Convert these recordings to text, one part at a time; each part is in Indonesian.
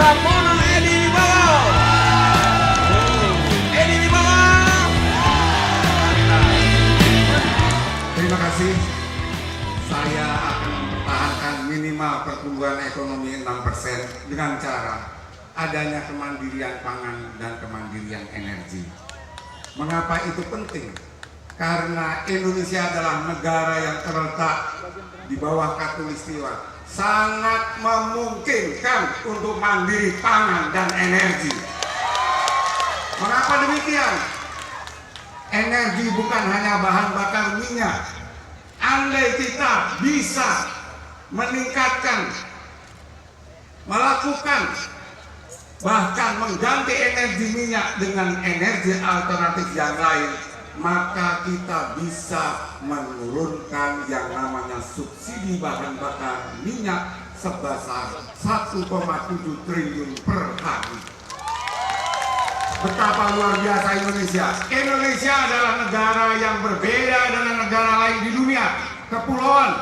Pramono Edi Wibowo. Edi Wibowo. Terima kasih. Saya akan mempertahankan minimal pertumbuhan ekonomi 6% dengan cara adanya kemandirian pangan dan kemandirian energi. Mengapa itu penting? Karena Indonesia adalah negara yang terletak di bawah Khatulistiwa, sangat memungkinkan untuk mandiri pangan dan energi. Mengapa demikian? Energi bukan hanya bahan bakar minyak. Andai kita bisa meningkatkan, melakukan, bahkan mengganti energi minyak dengan energi alternatif yang lain, maka kita bisa menurunkan yang namanya subsidi bahan bakar minyak sebesar 1,7 triliun per hari. Betapa luar biasa Indonesia. Indonesia adalah negara yang berbeda dengan negara lain di dunia. Kepulauan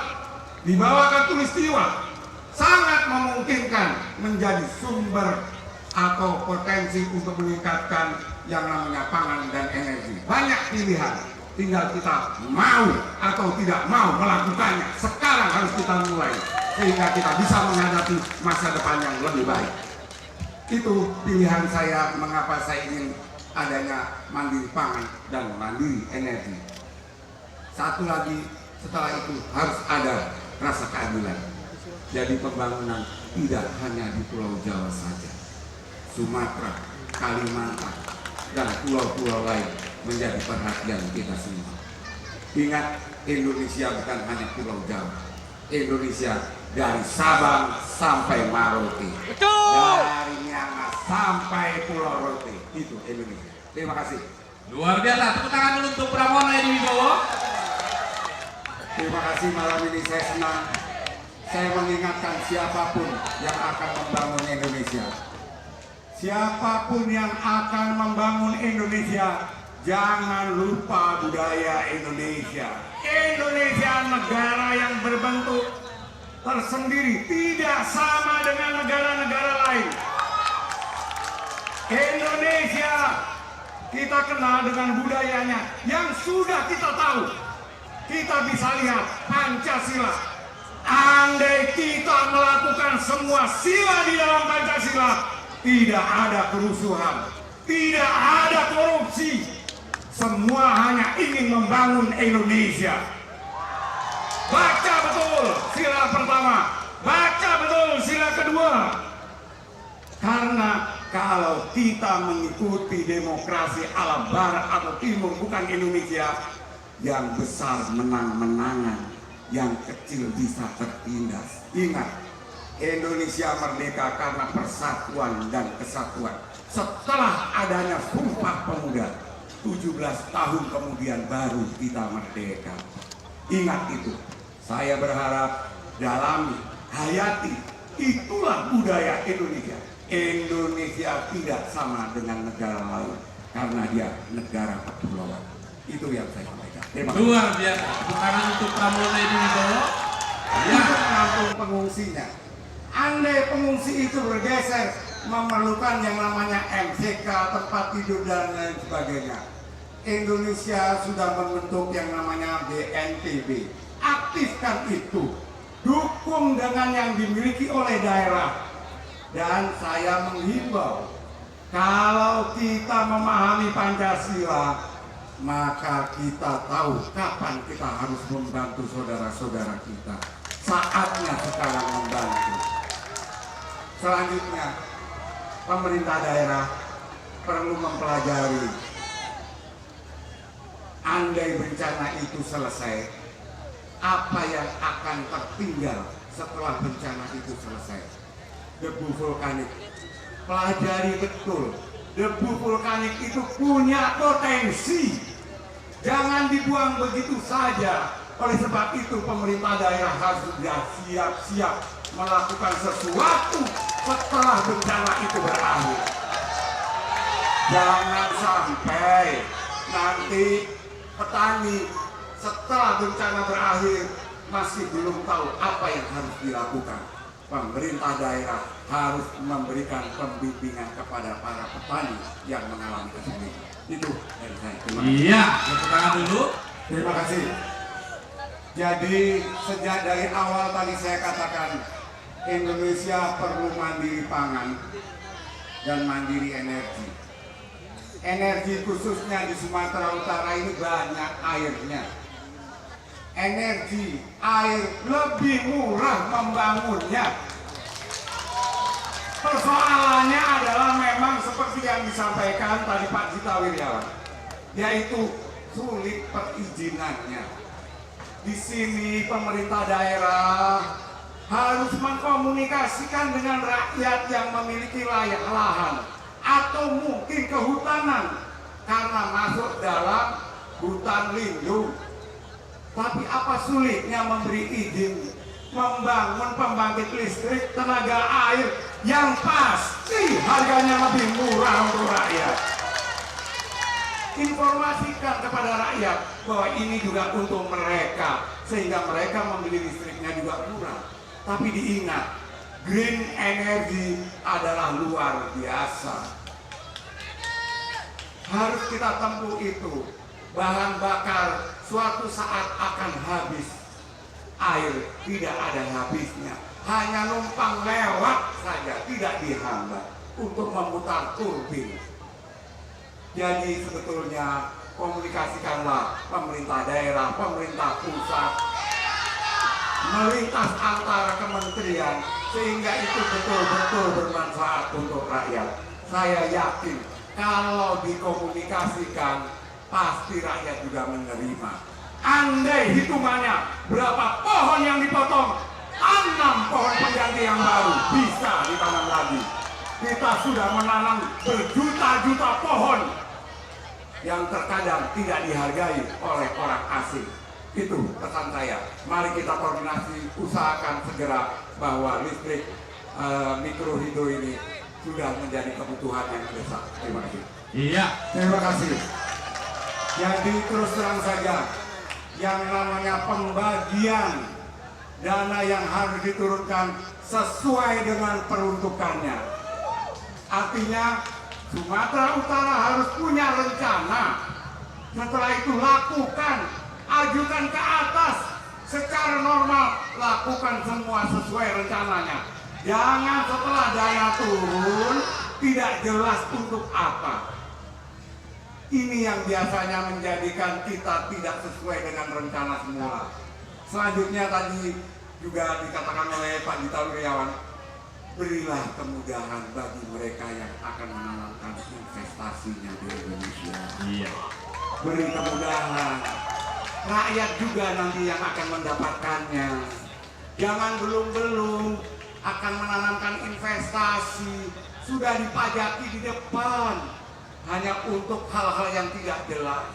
di bawah Khatulistiwa sangat memungkinkan menjadi sumber atau potensi untuk meningkatkan yang namanya pangan dan energi. Banyak pilihan, tinggal kita mau atau tidak mau melakukannya. Sekarang harus kita mulai sehingga kita bisa menghadapi masa depan yang lebih baik. Itu pilihan saya mengapa saya ingin adanya mandiri pangan dan mandiri energi. Satu lagi, setelah itu harus ada rasa keadilan. Jadi pembangunan tidak hanya di Pulau Jawa saja. Sumatera, Kalimantan, dan pulau-pulau lain menjadi perhatian kita semua. Ingat, Indonesia bukan hanya Pulau Jawa. Indonesia dari Sabang sampai Maroke, dari Myanmar sampai Pulau Rote, itu Indonesia. Terima kasih. Luar biasa, tepuk tangan dulu untuk Pramono Edi Wibowo. Terima kasih, malam ini saya senang. Saya mengingatkan siapapun yang akan membangun Indonesia. Siapapun yang akan membangun Indonesia, jangan lupa budaya Indonesia. Indonesia negara yang berbentuk tersendiri, tidak sama dengan negara-negara lain. Indonesia kita kenal dengan budayanya yang sudah kita tahu. Kita bisa lihat Pancasila. Andai kita melakukan semua sila di dalam Pancasila, tidak ada kerusuhan, tidak ada korupsi. Semua hanya ingin membangun Indonesia. Baca betul sila pertama, baca betul sila kedua. Karena kalau kita mengikuti demokrasi ala barat atau timur, bukan Indonesia, yang besar menang-menangan, yang kecil bisa tertindas. Ingat, Indonesia merdeka karena persatuan dan kesatuan. Setelah adanya Sumpah Pemuda, 17 tahun kemudian baru kita merdeka. Ingat itu. Saya berharap dalami, hayati, itulah budaya Indonesia. Indonesia tidak sama dengan negara lain karena dia negara kepulauan. Itu yang saya sampaikan. Terima kasih. Luar biasa, tepuk tangan untuk Pramono Edi Wibowo. Yang menampung pengungsinya. Andai pengungsi itu bergeser, memerlukan yang namanya MCK, tempat tidur dan lain sebagainya. Indonesia sudah membentuk yang namanya BNPB. Aktifkan itu, dukung dengan yang dimiliki oleh daerah. Dan saya menghimbau, kalau kita memahami Pancasila, maka kita tahu kapan kita harus membantu saudara-saudara kita. Saatnya sekarang membantu. Selanjutnya, pemerintah daerah perlu mempelajari, andai bencana itu selesai, apa yang akan tertinggal setelah bencana itu selesai. Debu vulkanik, pelajari betul, debu vulkanik itu punya potensi, jangan dibuang begitu saja. Oleh sebab itu pemerintah daerah harus sudah siap-siap melakukan sesuatu setelah bencana itu berakhir. Jangan sampai nanti petani setelah bencana berakhir masih belum tahu apa yang harus dilakukan. pemerintah daerah harus memberikan pembimbingan kepada para petani yang mengalami kesulitan. Itu dari saya. Terima kasih. Iya, tepuk tangan dulu. Terima kasih. Jadi sejak dari awal tadi saya katakan Indonesia perlu mandiri pangan dan mandiri energi. Energi khususnya di Sumatera Utara ini banyak airnya. Energi, air lebih murah membangunnya. Persoalannya adalah memang seperti yang disampaikan tadi Pak Gita Wirjawan, yaitu sulit perizinannya. Di sini pemerintah daerah harus mengkomunikasikan dengan rakyat yang memiliki lahan atau mungkin kehutanan karena masuk dalam hutan lindung. Tapi apa sulitnya memberi izin membangun pembangkit listrik tenaga air yang pasti harganya lebih murah untuk rakyat. Informasikan kepada rakyat bahwa ini juga untuk mereka, sehingga mereka membeli listriknya juga murah. Tapi diingat, green energy adalah luar biasa. Harus kita tempuh itu. Bahan bakar suatu saat akan habis. Air tidak ada habisnya. Hanya numpang lewat saja, tidak dihambat untuk memutar turbin. Jadi sebetulnya komunikasikanlah pemerintah daerah, pemerintah pusat, melintas antara kementerian sehingga itu betul-betul bermanfaat untuk rakyat. Saya yakin kalau dikomunikasikan pasti rakyat juga menerima. Andai hitungannya berapa pohon yang dipotong, tanam pohon pengganti yang baru bisa ditanam lagi. Kita sudah menanam berjuta-juta pohon yang terkadang tidak dihargai oleh orang asing. Itu pesan saya. Mari kita koordinasi, usahakan segera bahwa listrik mikrohidro ini sudah menjadi kebutuhan yang mendesak. Terima kasih. Iya. Terima kasih. Jadi terus terang saja, yang namanya pembagian dana yang harus diturunkan sesuai dengan peruntukannya. Artinya Sumatera Utara harus punya rencana. Setelah itu lakukan, ajukan ke atas secara normal, lakukan semua sesuai rencananya. Jangan setelah daya turun tidak jelas untuk apa. Ini yang biasanya menjadikan kita tidak sesuai dengan rencana semula. Selanjutnya tadi juga dikatakan oleh Pak Gita Wirjawan, berilah kemudahan bagi mereka yang akan menanamkan investasinya di Indonesia. Iya. Beri kemudahan. Rakyat juga nanti yang akan mendapatkannya. Jangan belum-belum akan menanamkan investasi, sudah dipajaki di depan. Hanya untuk hal-hal yang tidak jelas,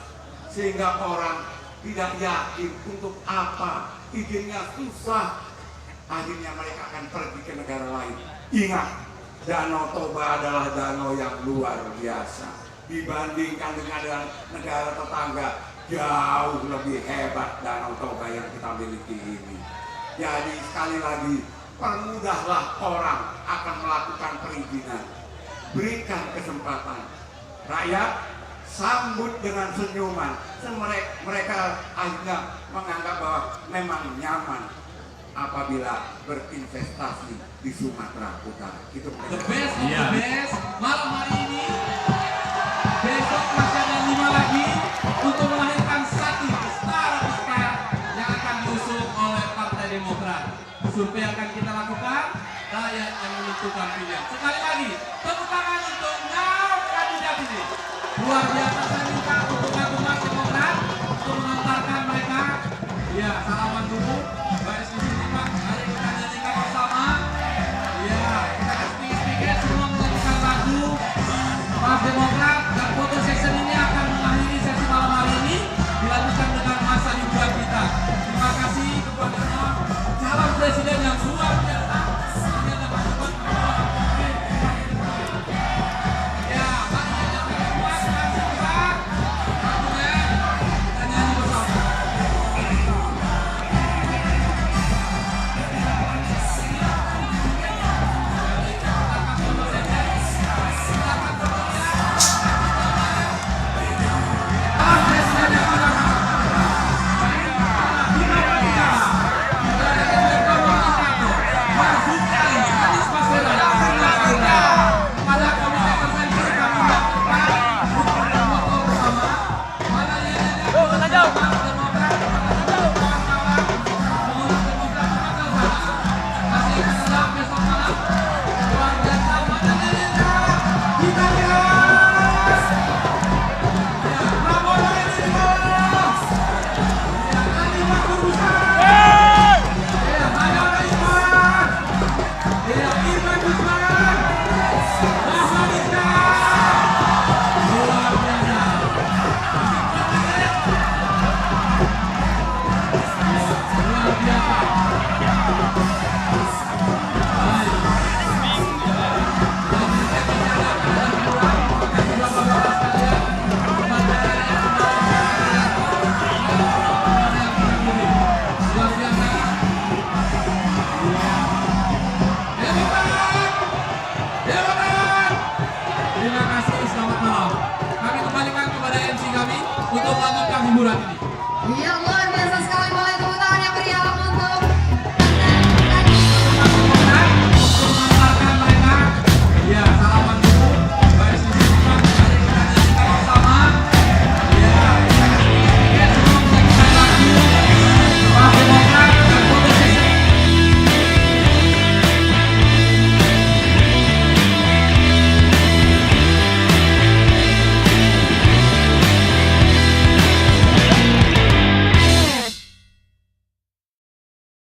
sehingga orang tidak yakin untuk apa, izinnya susah, akhirnya mereka akan pergi ke negara lain. Ingat, Danau Toba adalah danau yang luar biasa. Dibandingkan dengan negara tetangga, jauh lebih hebat Danau Toba yang kita miliki ini. Jadi sekali lagi, permudahlah orang akan melakukan perizinan. Berikan kesempatan. Rakyat sambut dengan senyuman. Mereka akhirnya menganggap bahwa memang nyaman apabila berinvestasi di Sumatera Utara. Itu The best of the best. Malam hari ini, besok masih ada 5 lagi untuk melahirkan satu star yang akan diusung oleh Partai Demokrat. Survei akan kita lakukan, rakyat yang menentukan pilihan. Sekali lagi, tepuk tangan untuk 6 kandidat ini. Luar biasa, saya minta untuk gabungan Demokrat untuk mengantarkan mereka. Ya, salaman dulu. Baik di sini Pak, mari kita nyanyikan bersama. Ya, kita sedikit semua menyanyikan lagu. Partai Demokrat dan foto session ini akan mengakhiri sesi malam hari ini. Dilanjutkan dengan masa hiburan kita. Terima kasih kepada calon presiden yang luar biasa. Ini ada Pak Jokowi. Ya, mari kita berdua kasih Pak. Kita nyanyi bersama. pertempuran ini.